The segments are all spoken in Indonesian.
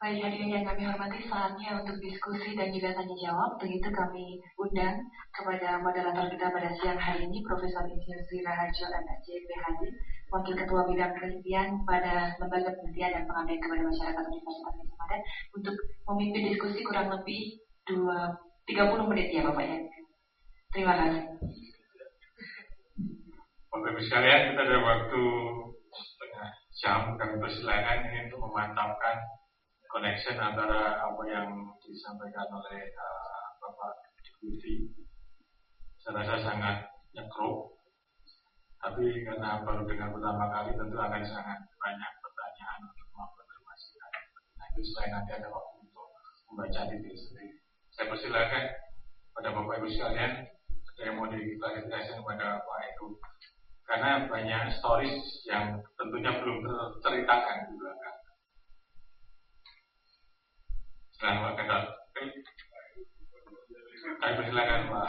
Baik, hadirin yang kami hormati, saatnya untuk diskusi dan juga tanya jawab. Untuk itu kami undang kepada moderator kita pada siang hari ini, Profesor Insinyur Sri Raharjo MSc PhD, Wakil Ketua Bidang Penelitian pada Lembaga Penelitian dan Pengabdian kepada Masyarakat Universitas Gadjah Mada, untuk memimpin diskusi kurang lebih 30 menit ya Bapak ya. Terima kasih. Bapak Ibu sekalian, kita ada waktu setengah jam. Kami persilakan ini untuk memantapkan connection antara apa yang disampaikan oleh Bapak Deputi. Saya rasa sangat nyekruk, tapi karena baru dengar pertama kali tentu akan sangat banyak pertanyaan untuk mengkonfirmasikan. Nah itu selain nanti ada waktu untuk membaca detail sendiri. Saya persilakan pada Bapak Ibu sekalian, ada yang mau diklarifikasi kepada Pak Eko, karena banyak stories yang tentunya belum terceritakan di belakang. Selamat datang. Kami persilakan Pak.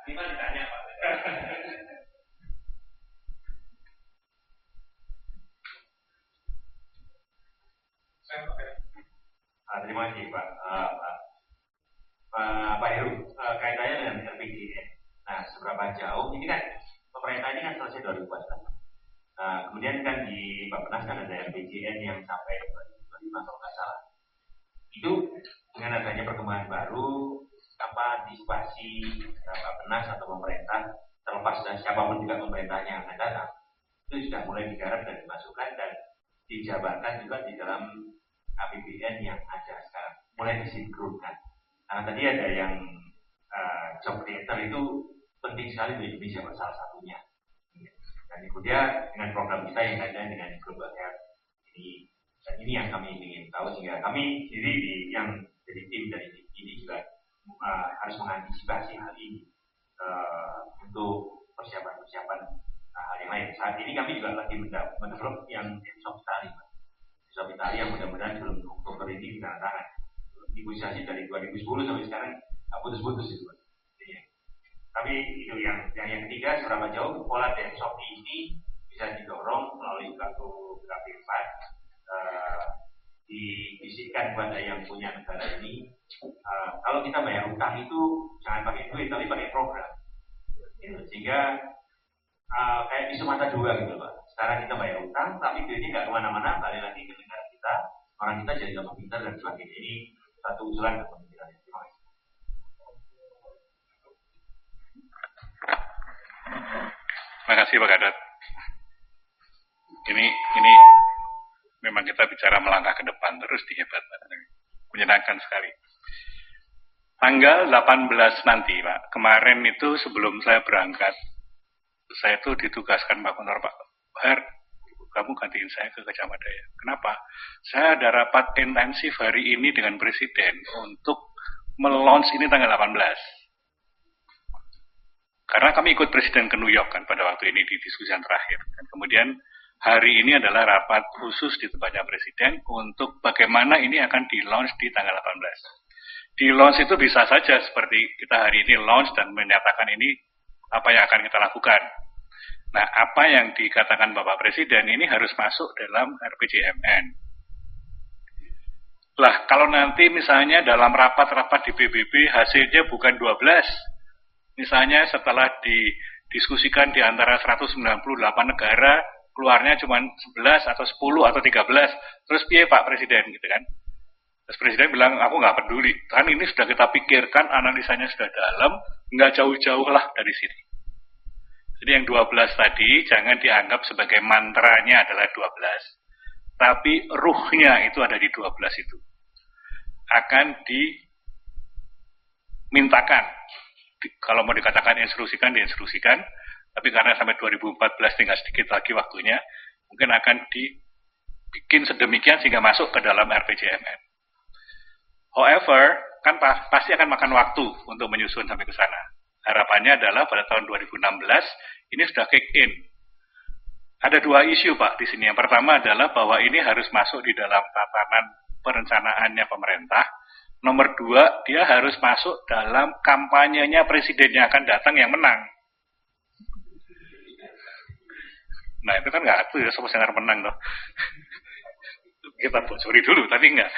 Lima ditanya Pak. Terima kasih Pak. Pak Heru, kaitannya dengan RPJM. Nah, seberapa jauh? Ini kan pemerintah ini kan selesai 2014. Nah, kemudian kan di Bappenas kan ada RPJM yang sampai 2025 kalau nggak salah. Itu dengan adanya perkembangan baru, apa antisipasi Bappenas atau pemerintah, terlepas dari siapapun juga pemerintahnya yang akan datang, itu sudah mulai digarap dan dimasukkan dan dijabarkan juga di dalam APBN yang ada sekarang, mulai disinkronkan. Karena tadi ada yang job creator itu penting sekali bagi Indonesia salah satunya. Dan kemudian dengan program kita yang kaitannya dengan Global Health ini, dan ini yang kami ingin tahu sehingga kami sendiri yang jadi tim dari ini juga harus mengantisipasi hal ini untuk persiapan hal yang lain. Saat ini kami juga lagi mendevelop yang ENSOP Italia yang mudah-mudahan sebelum Oktober ini ditandatangan. Negosiasi dari 2010 sampai sekarang putus-putus itu. Tapi itu yang ketiga, seberapa jauh pola ENSOP ini bisa didorong melalui kartu KP4, dibisikkan kepada yang punya negara ini. Kalau kita bayar utang itu jangan pakai duit tapi pakai program, sehingga kayak pisau mata dua gitu Pak. Sekarang kita bayar utang tapi duitnya nggak kemana-mana, balik lagi ke negara kita, orang kita jadi tambah pintar dan sebagainya. Ini satu usulan ke pemikirannya. Terima kasih. Terima kasih Pak Gatot. Ini memang kita bicara melangkah ke depan terus di hebat, menyenangkan sekali. Tanggal 18 nanti Pak, kemarin itu sebelum saya berangkat, saya itu ditugaskan Pak Kontor, Pak Her, kamu gantiin saya ke Gadjah Mada ya. Kenapa? Saya ada rapat intensif hari ini dengan Presiden untuk melaunch ini tanggal 18. Karena kami ikut Presiden ke New York kan pada waktu ini di diskusi yang terakhir. Dan kemudian hari ini adalah rapat khusus di tempatnya Presiden untuk bagaimana ini akan di-launch di tanggal 18. Di-launch itu bisa saja seperti kita hari ini launch dan menyatakan ini apa yang akan kita lakukan. Nah, apa yang dikatakan Bapak Presiden ini harus masuk dalam RPJMN. Lah, kalau nanti misalnya dalam rapat-rapat di PBB hasilnya bukan 12, misalnya setelah didiskusikan di antara 198 negara, keluarnya cuma 11 atau 10 atau 13, terus piye Pak Presiden gitu kan? Terus Presiden bilang, aku nggak peduli, kan ini sudah kita pikirkan, analisanya sudah dalam, nggak jauh-jauh lah dari sini. Jadi yang 12 tadi jangan dianggap sebagai mantranya adalah 12, tapi ruhnya itu ada di 12 itu. Akan dimintakan, kalau mau dikatakan diinstruksikan, tapi karena sampai 2014 tinggal sedikit lagi waktunya, mungkin akan dibikin sedemikian sehingga masuk ke dalam RPJMN. However, kan pasti akan makan waktu untuk menyusun sampai ke sana. Harapannya adalah pada tahun 2016 ini sudah kick in. Ada dua isu Pak di sini. Yang pertama adalah bahwa ini harus masuk di dalam tatanan perencanaannya pemerintah. Nomor dua, dia harus masuk dalam kampanyenya presiden yang akan datang yang menang. Nah itu kan nggak ada ya, Sosial menang loh. Kita bocori dulu, tapi enggak.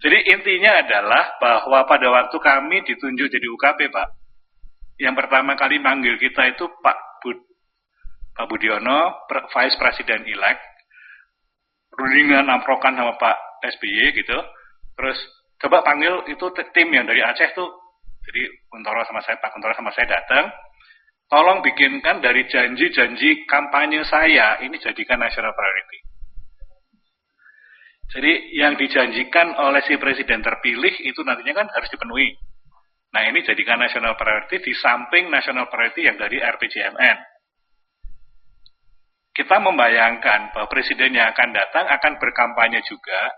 Jadi intinya adalah bahwa pada waktu kami ditunjuk jadi UKP, Pak, yang pertama kali manggil kita itu Pak Budiono, Vice President elect, rundingan amprokan sama Pak SBY gitu. Terus coba panggil itu tim yang dari Aceh tuh. Jadi Pak Kuntoro sama saya datang. Tolong bikinkan dari janji-janji kampanye saya ini jadikan national priority. Jadi yang dijanjikan oleh si presiden terpilih itu nantinya kan harus dipenuhi. Nah ini jadikan national priority di samping national priority yang dari RPJMN. Kita membayangkan bahwa presiden yang akan datang akan berkampanye juga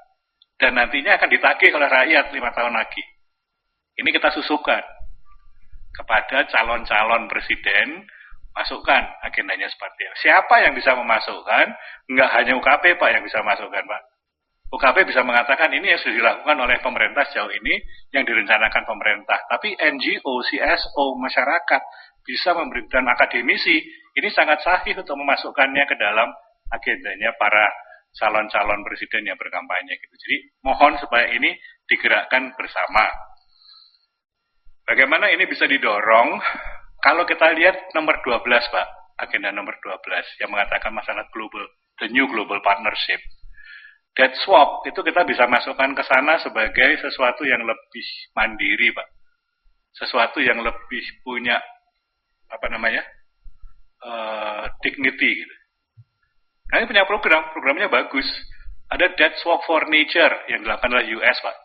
dan nantinya akan ditagih oleh rakyat 5 tahun lagi. Ini kita susukan kepada calon-calon presiden, masukkan agendanya seperti itu. Siapa yang bisa memasukkan? Enggak hanya UKP Pak yang bisa masukkan Pak. UKP bisa mengatakan ini yang sudah dilakukan oleh pemerintah sejauh ini yang direncanakan pemerintah. Tapi NGO, CSO, masyarakat bisa memberikan akademisi. Ini sangat sahih untuk memasukkannya ke dalam agendanya para calon-calon presiden yang berkampanye. Gitu. Jadi mohon supaya ini digerakkan bersama. Bagaimana ini bisa didorong? Kalau kita lihat nomor 12 Pak, agenda nomor 12 yang mengatakan masalah global, the new global partnership. Debt swap itu kita bisa masukkan ke sana sebagai sesuatu yang lebih mandiri, Pak. Sesuatu yang lebih punya dignity gitu. Kami punya programnya bagus. Ada debt swap for nature yang dilakukan oleh US, Pak.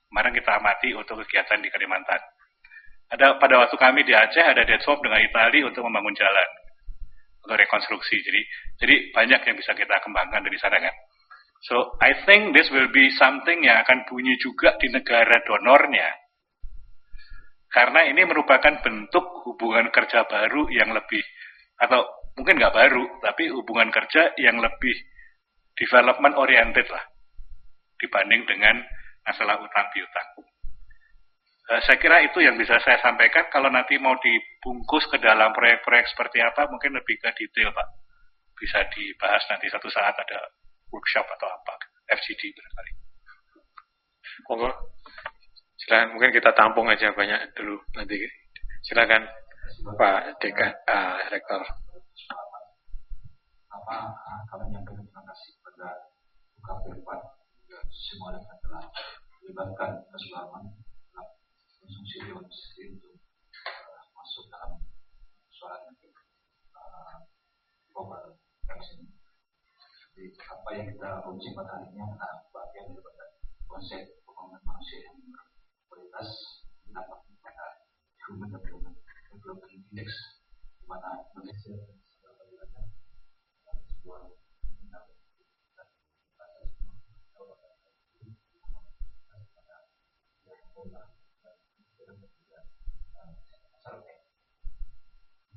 Kemarin kita amati untuk kegiatan di Kalimantan. Ada pada waktu kami di Aceh ada debt swap dengan Italia untuk membangun jalan, untuk rekonstruksi. Jadi banyak yang bisa kita kembangkan dari sana kan. So, I think this will be something yang akan bunyi juga di negara donornya. Karena ini merupakan bentuk hubungan kerja baru yang lebih, atau mungkin nggak baru, tapi hubungan kerja yang lebih development oriented lah, dibanding dengan masalah utang piutang. Saya kira itu yang bisa saya sampaikan. Kalau nanti mau dibungkus ke dalam proyek-proyek seperti apa, mungkin lebih ke detail Pak. Bisa dibahas nanti satu saat ada workshop atau apa, FGD barangkali. Monggo, silakan. Mungkin kita tampung aja banyak dulu nanti. Silakan Pak Dekan, Rektor. Kami menyampaikan terima kasih kepada UKP Pak dan semua yang telah melibatkan keseluruhan dalam konsumsi industri untuk masuk dalam persoalan global ini. Jadi apa yang kita uji pada hari ini adalah bagian daripada konsep pembangunan manusia yang berkualitas dapat pada Human Development Index, di mana Indonesia sebagai sebuah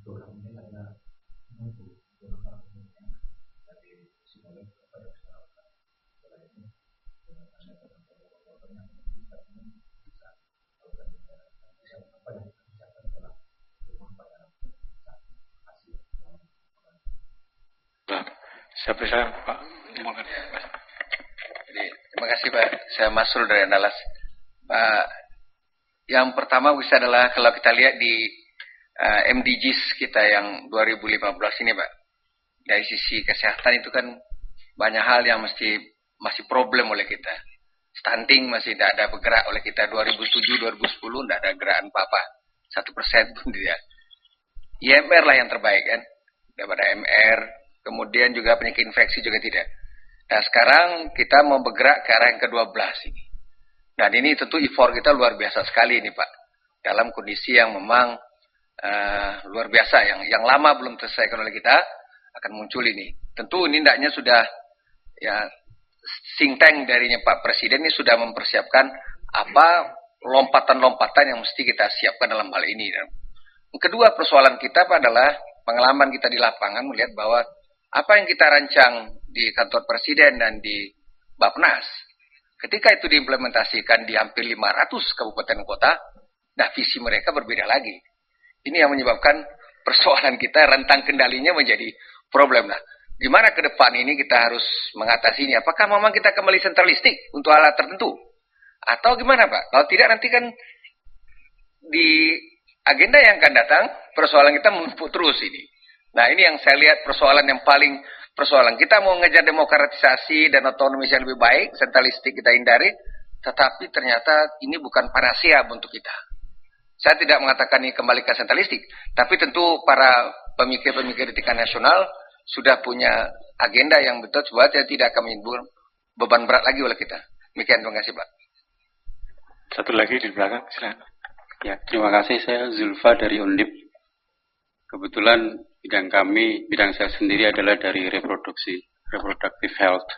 untuk kami ini adalah untuk dari simulasi kepada masyarakat setelah ini dengan ada yang bisa apa yang kita bicarakan adalah bermanfaat hasil. Siapa saya Pak? Jadi, terima kasih Pak. Saya Masrul dari Andalas. Pak, yang pertama bisa adalah kalau kita lihat di MDGs kita yang 2015 ini Pak, dari sisi kesehatan itu kan banyak hal yang masih problem oleh kita. Stunting masih tidak ada bergerak oleh kita. 2007-2010 tidak ada gerakan apa-apa, 1% pun tidak. IMR lah yang terbaik kan, daripada MR. Kemudian juga penyakit infeksi juga tidak. Nah sekarang kita mau bergerak ke arah yang ke-12 ini. Dan ini tentu effort kita luar biasa sekali ini Pak. Dalam kondisi yang memang luar biasa. Yang lama belum terselesaikan oleh kita akan muncul ini. Tentu ini hendaknya sudah ya think tank darinya Pak Presiden ini sudah mempersiapkan apa lompatan-lompatan yang mesti kita siapkan dalam hal ini. Yang kedua persoalan kita adalah pengalaman kita di lapangan melihat bahwa apa yang kita rancang di kantor Presiden dan di Bappenas, ketika itu diimplementasikan di hampir 500 kabupaten kota, nah visi mereka berbeda lagi. Ini yang menyebabkan persoalan kita rentang kendalinya menjadi problem lah. Gimana ke depan ini kita harus mengatasi ini? Apakah memang kita kembali sentralistik untuk hal tertentu? Atau gimana Pak? Kalau tidak nanti kan di agenda yang akan datang, persoalan kita menumpuk terus ini. Nah ini yang saya lihat persoalan yang paling persoalan. Kita mau ngejar demokratisasi dan otonomi yang lebih baik, sentralistik kita hindari, tetapi ternyata ini bukan panacea untuk kita. Saya tidak mengatakan ini kembali ke sentralistik, tapi tentu para pemikir-pemikir di tingkat nasional sudah punya agenda yang betul supaya tidak akan menimbulkan beban berat lagi oleh kita. Demikian, terima kasih Pak. Satu lagi di belakang, silakan. Ya, terima kasih. Saya Zulfa dari Undip. Kebetulan bidang saya sendiri adalah dari reproductive health.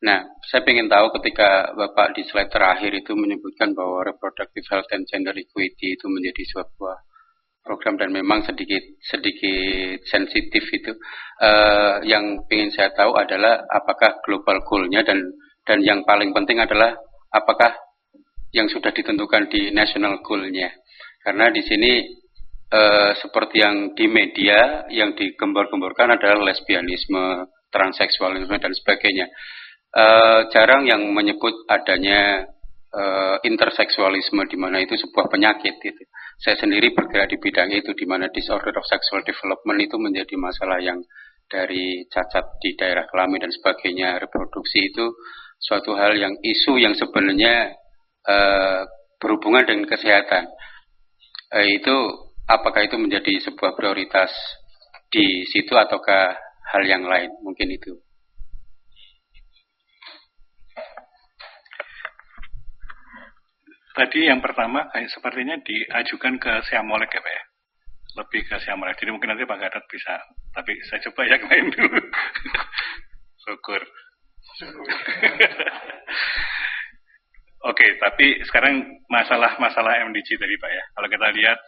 Nah, saya ingin tahu ketika Bapak di slide terakhir itu menyebutkan bahwa reproductive health and gender equity itu menjadi sebuah program dan memang sedikit sensitif itu. Yang ingin saya tahu adalah apakah global goal-nya dan yang paling penting adalah apakah yang sudah ditentukan di national goal-nya. Karena di sini seperti yang di media yang digembar-gemborkan adalah lesbianisme, transseksualisme dan sebagainya. Jarang yang menyebut adanya interseksualisme di mana itu sebuah penyakit itu. Saya sendiri bergerak di bidang itu di mana disorder of sexual development itu menjadi masalah yang dari cacat di daerah kelamin dan sebagainya, reproduksi itu suatu hal yang isu yang sebenarnya berhubungan dengan kesehatan. Itu apakah itu menjadi sebuah prioritas di situ ataukah hal yang lain? Mungkin itu. Tadi yang pertama sepertinya diajukan ke Syamolek ya Pak ya? Lebih ke Syamolek. Jadi mungkin nanti Pak Gatot bisa. Tapi saya coba yang lain dulu. Syukur. Oke, tapi sekarang masalah MDG tadi Pak ya. Kalau kita lihat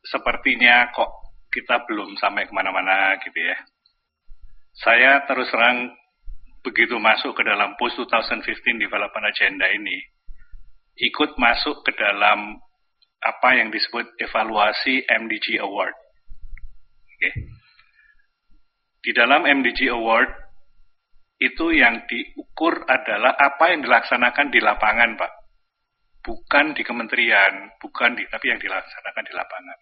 sepertinya kok kita belum sampai kemana-mana gitu ya. Saya terus terang begitu masuk ke dalam post 2015 development agenda ini, ikut masuk ke dalam apa yang disebut evaluasi MDG Award. Oke. Di dalam MDG Award itu yang diukur adalah apa yang dilaksanakan di lapangan, Pak. Bukan di kementerian, tapi yang dilaksanakan di lapangan.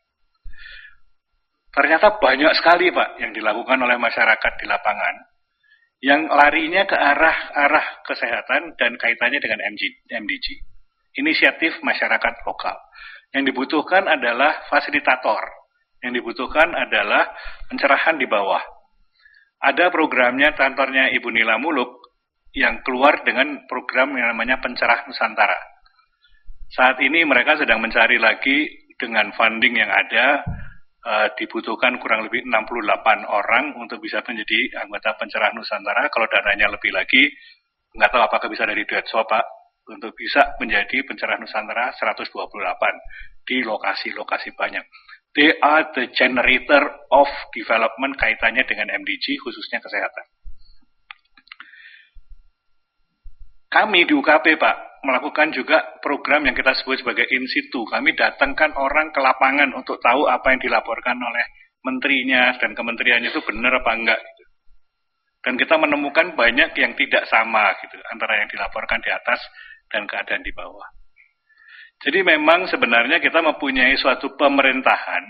Ternyata banyak sekali, Pak, yang dilakukan oleh masyarakat di lapangan yang larinya ke arah kesehatan dan kaitannya dengan MDG. Inisiatif masyarakat lokal. Yang dibutuhkan adalah fasilitator. Yang dibutuhkan adalah pencerahan di bawah. Ada programnya kantornya Ibu Nila Muluk yang keluar dengan program yang namanya Pencerah Nusantara. Saat ini mereka sedang mencari lagi dengan funding yang ada, dibutuhkan kurang lebih 68 orang untuk bisa menjadi anggota Pencerah Nusantara. Kalau dananya lebih lagi, nggak tahu apakah bisa dari Duetso Pak, untuk bisa menjadi Pencerah Nusantara 128 di lokasi-lokasi banyak. They are the generator of development kaitannya dengan MDG, khususnya kesehatan. Kami di UKP, Pak, melakukan juga program yang kita sebut sebagai in situ. Kami datangkan orang ke lapangan untuk tahu apa yang dilaporkan oleh menterinya dan kementeriannya itu benar apa enggak. Dan kita menemukan banyak yang tidak sama gitu, antara yang dilaporkan di atas dan keadaan di bawah. Jadi memang sebenarnya kita mempunyai suatu pemerintahan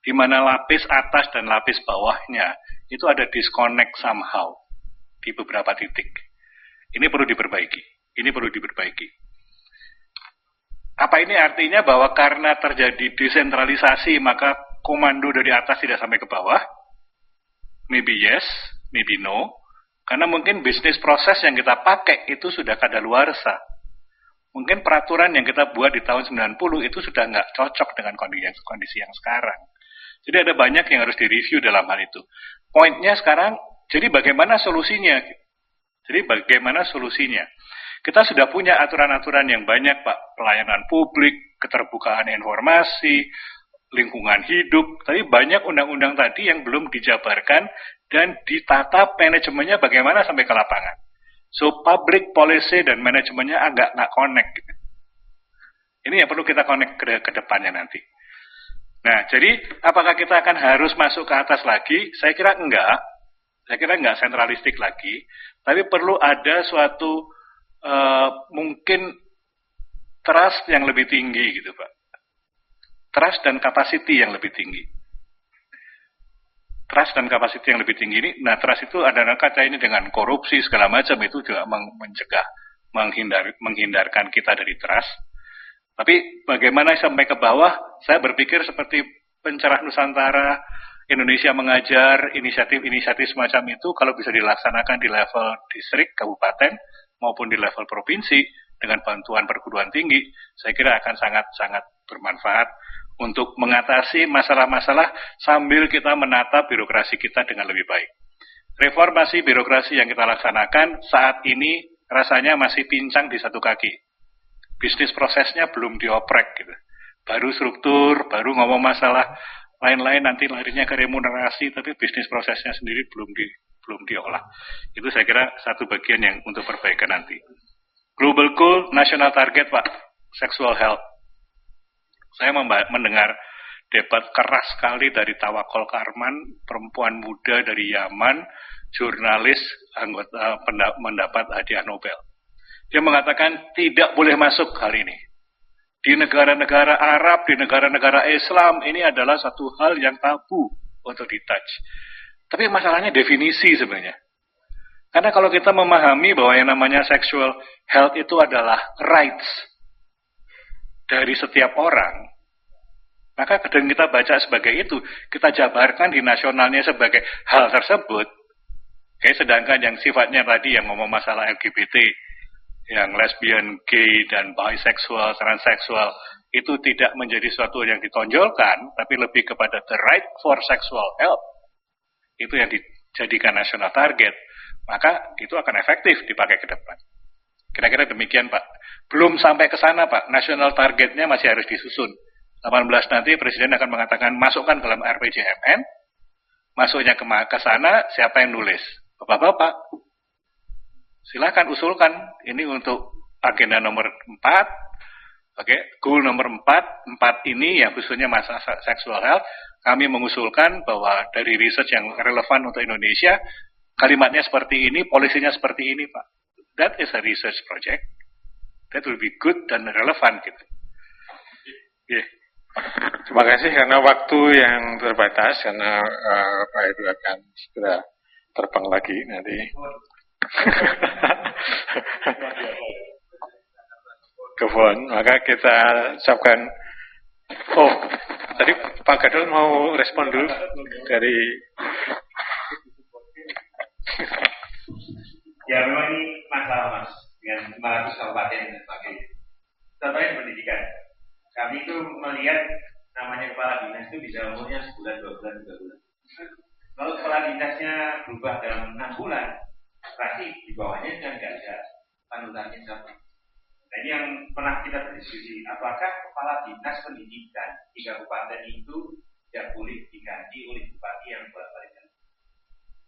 di mana lapis atas dan lapis bawahnya itu ada disconnect somehow di beberapa titik. Ini perlu diperbaiki. Apa ini artinya bahwa karena terjadi desentralisasi maka komando dari atas tidak sampai ke bawah? Maybe yes, maybe no. Karena mungkin bisnis proses yang kita pakai itu sudah kadaluarsa. Mungkin peraturan yang kita buat di tahun 90 itu sudah nggak cocok dengan kondisi yang sekarang. Jadi ada banyak yang harus direview dalam hal itu. Poinnya sekarang, jadi bagaimana solusinya? Kita sudah punya aturan-aturan yang banyak, Pak. Pelayanan publik, keterbukaan informasi, lingkungan hidup. Tapi banyak undang-undang tadi yang belum dijabarkan dan ditata manajemennya bagaimana sampai ke lapangan. So, public policy dan manajemennya agak nggak connect. Gitu. Ini yang perlu kita connect ke depannya nanti. Nah, jadi apakah kita akan harus masuk ke atas lagi? Saya kira enggak. Saya kira nggak sentralistik lagi, tapi perlu ada suatu mungkin trust yang lebih tinggi gitu Pak. Trust dan capacity yang lebih tinggi. Trust dan capacity yang lebih tinggi ini, nah trust itu ada kata ini dengan korupsi segala macam itu juga mencegah, menghindarkan kita dari trust. Tapi bagaimana sampai ke bawah, saya berpikir seperti Pencerah Nusantara, Indonesia Mengajar, inisiatif-inisiatif semacam itu kalau bisa dilaksanakan di level distrik, kabupaten, maupun di level provinsi dengan bantuan perguruan tinggi, saya kira akan sangat-sangat bermanfaat untuk mengatasi masalah-masalah sambil kita menata birokrasi kita dengan lebih baik. Reformasi birokrasi yang kita laksanakan saat ini rasanya masih pincang di satu kaki. Bisnis prosesnya belum dioprek gitu. Baru struktur, baru ngomong masalah lain-lain nanti larinya ke remunerasi, tapi bisnis prosesnya sendiri belum diolah. Itu saya kira satu bagian yang untuk perbaikan nanti. Global Goal, National Target Pak, Sexual Health. Saya mendengar debat keras sekali dari Tawakol Karman, perempuan muda dari Yaman, jurnalis, anggota mendapat hadiah Nobel. Dia mengatakan tidak boleh masuk hal ini. Di negara-negara Arab, di negara-negara Islam, ini adalah satu hal yang tabu untuk ditouch. Tapi masalahnya definisi sebenarnya. Karena kalau kita memahami bahwa yang namanya sexual health itu adalah rights dari setiap orang, maka kadang kita baca sebagai itu, kita jabarkan di nasionalnya sebagai hal tersebut. Sedangkan yang sifatnya tadi yang ngomong masalah LGBT, yang lesbian, gay, dan bisexual, transseksual, itu tidak menjadi suatu yang ditonjolkan, tapi lebih kepada the right for sexual health. Itu yang dijadikan national target. Maka itu akan efektif dipakai ke depan. Kira-kira demikian Pak. Belum sampai ke sana Pak, national targetnya masih harus disusun. 18 nanti Presiden akan mengatakan masukkan dalam RPJMN, masuknya ke sana siapa yang nulis? Bapak-bapak, silakan usulkan. Ini untuk agenda nomor 4, goal nomor 4 ini yang khususnya masalah sexual health, kami mengusulkan bahwa dari research yang relevan untuk Indonesia, kalimatnya seperti ini, polisinya seperti ini Pak. That is a research project. That will be good dan relevan gitu. Yeah. Terima kasih karena waktu yang terbatas, karena Pak Edu akan segera terbang lagi nanti. Kebon, maka kita ucapkan. Oh, tadi Pak Gadol mau respon dulu dari. Ya memang ini masalah Mas dengan 500 kabupaten dan sebagainya. Contohnya pendidikan. Kami itu melihat namanya kepala dinas itu bisa umurnya sebulan, 2 bulan, 3 bulan. Kalau kepala dinasnya berubah dalam 6 bulan, pasti di bawahnya kan nggak ada panutannya siapa. Nah ini yang pernah kita berdiskusi, apakah kepala dinas pendidikan di kabupaten itu tidak boleh diganti oleh bupati yang bolak-balik?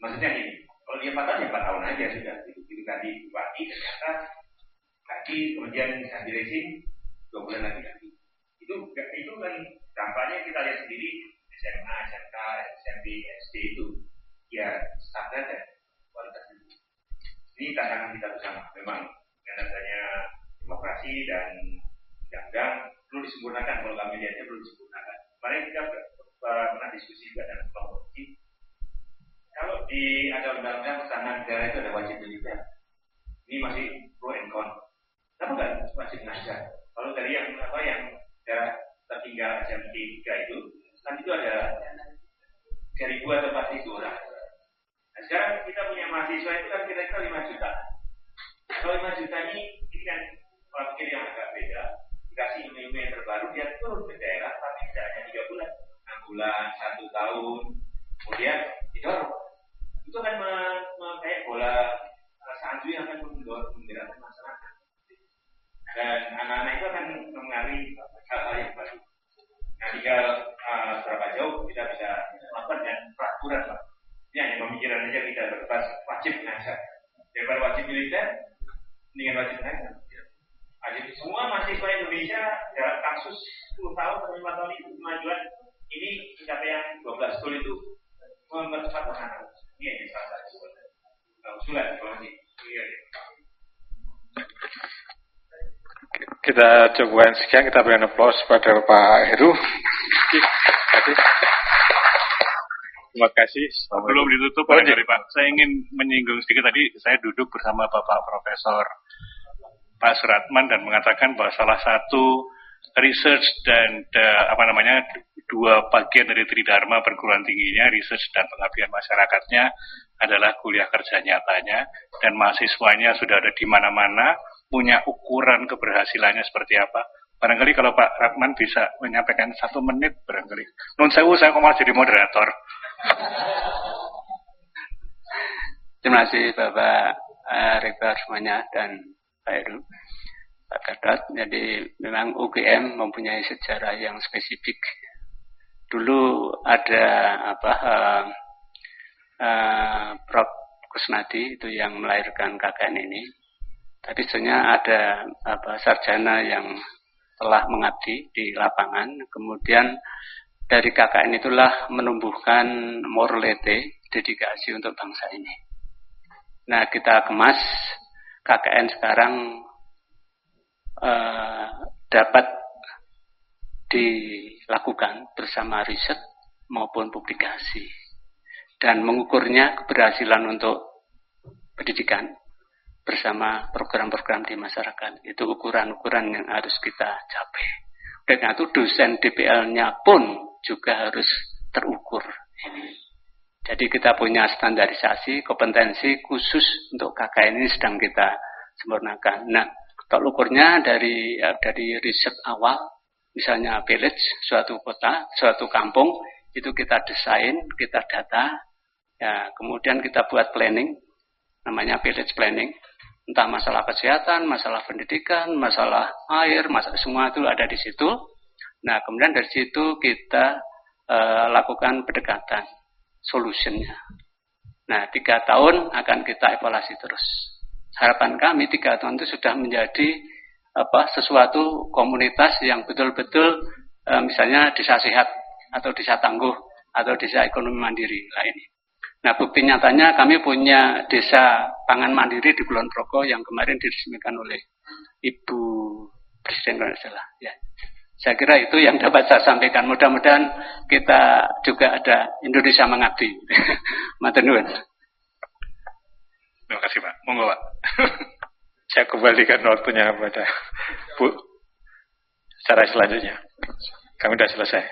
Maksudnya ini, kalau dia 4 tahun ya 4 tahun aja sudah. Itu ganti bupati, ternyata ganti kemudian ganti rezim 2 bulan lagi ganti. Itu kan dampaknya kita lihat sendiri SMA, SMK, SMP, SD itu ya standar dan kualitasnya. Ini tantangan kita bersama memang dengan adanya demokrasi dan undang-undang perlu disempurnakan. Kalau kami lihatnya perlu disempurnakan. Kemarin kita pernah diskusi juga dengan kelompok ini. Kalau di ada undang-undang pertahanan negara itu ada wajib militer. Ini masih pro and con. Kenapa nggak wajib ngajar? Kalau dari yang daerah tertinggal SMP 3 itu, kan itu ada 3.000 atau 4.000 orang. Nah sekarang kita punya mahasiswa itu kan kira-kira 5 juta. Kalau 5 juta ini kan pola pikir yang agak beda. Dikasih ilmu-ilmu yang terbaru, dia turun ke daerah, tapi tidak hanya 3 bulan, 6 bulan, 1 tahun, kemudian didorong. Itu akan kayak bola salju yang akan menggerakkan masyarakat. Dan anak-anak itu akan mengaruhi hal-hal yang baru. Nah, tinggal berapa jauh kita bisa melakukan dan peraturan Pak. Ini hanya pemikiran saja kita berbahas wajib ngajar. Daripada wajib militer, dengan wajib ngajar. Wajib semua mahasiswa Indonesia dalam kasus 10 tahun atau 5 tahun itu kemajuan ini pencapaian 12 goal itu mempercepat anak. Ini yang salah satu. kita cukupkan sekian, kita berikan aplaus pada Pak Heru. Terima kasih. Sebelum ditutup, Pak, saya ingin menyinggung sedikit. Tadi saya duduk bersama Bapak Profesor Pak Suratman dan mengatakan bahwa salah satu research dan dua bagian dari Tridharma perguruan tingginya, research dan pengabdian masyarakatnya adalah kuliah kerja nyatanya, dan mahasiswanya sudah ada di mana-mana, punya ukuran keberhasilannya seperti apa. Barangkali kalau Pak Ratman bisa menyampaikan 1 menit barangkali. Nun sewu, saya kok malah jadi moderator. Terima kasih Bapak Rektor semuanya dan Pak Heru, Pak Gatot. Jadi memang UGM mempunyai sejarah yang spesifik. Dulu ada Prof. Kusnadi itu yang melahirkan KKN ini. Tapi sebenarnya ada sarjana yang telah mengabdi di lapangan. Kemudian dari KKN itulah menumbuhkan morality, dedikasi untuk bangsa ini. Nah, kita kemas KKN sekarang dapat dilakukan bersama riset maupun publikasi. Dan mengukurnya keberhasilan untuk pendidikan bersama program-program di masyarakat. Itu ukuran-ukuran yang harus kita capai. Dan itu dosen DPL-nya pun juga harus terukur. Jadi kita punya standarisasi, kompetensi khusus untuk KKN ini sedang kita sempurnakan. Nah, tolak ukurnya dari riset awal, misalnya village, suatu kota, suatu kampung, itu kita desain, kita data, ya, kemudian kita buat planning, namanya village planning. Entah masalah kesehatan, masalah pendidikan, masalah air, masalah semua itu ada di situ. Nah, kemudian dari situ kita lakukan pendekatan, solutionnya. Nah, 3 tahun akan kita evaluasi terus. Harapan kami 3 tahun itu sudah menjadi sesuatu komunitas yang betul-betul misalnya desa sehat atau desa tangguh atau desa ekonomi mandiri lainnya. Nah, bukti nyatanya kami punya desa pangan mandiri di Kulon Progo yang kemarin diresmikan oleh Ibu Presiden kalau tidak salah. Ya. Saya kira itu yang dapat saya sampaikan. Mudah-mudahan kita juga ada Indonesia mengabdi. Matur nuwun. Terima kasih Pak. Monggo Pak. Saya kembalikan waktunya kepada Bu. Secara selanjutnya. Kami sudah selesai.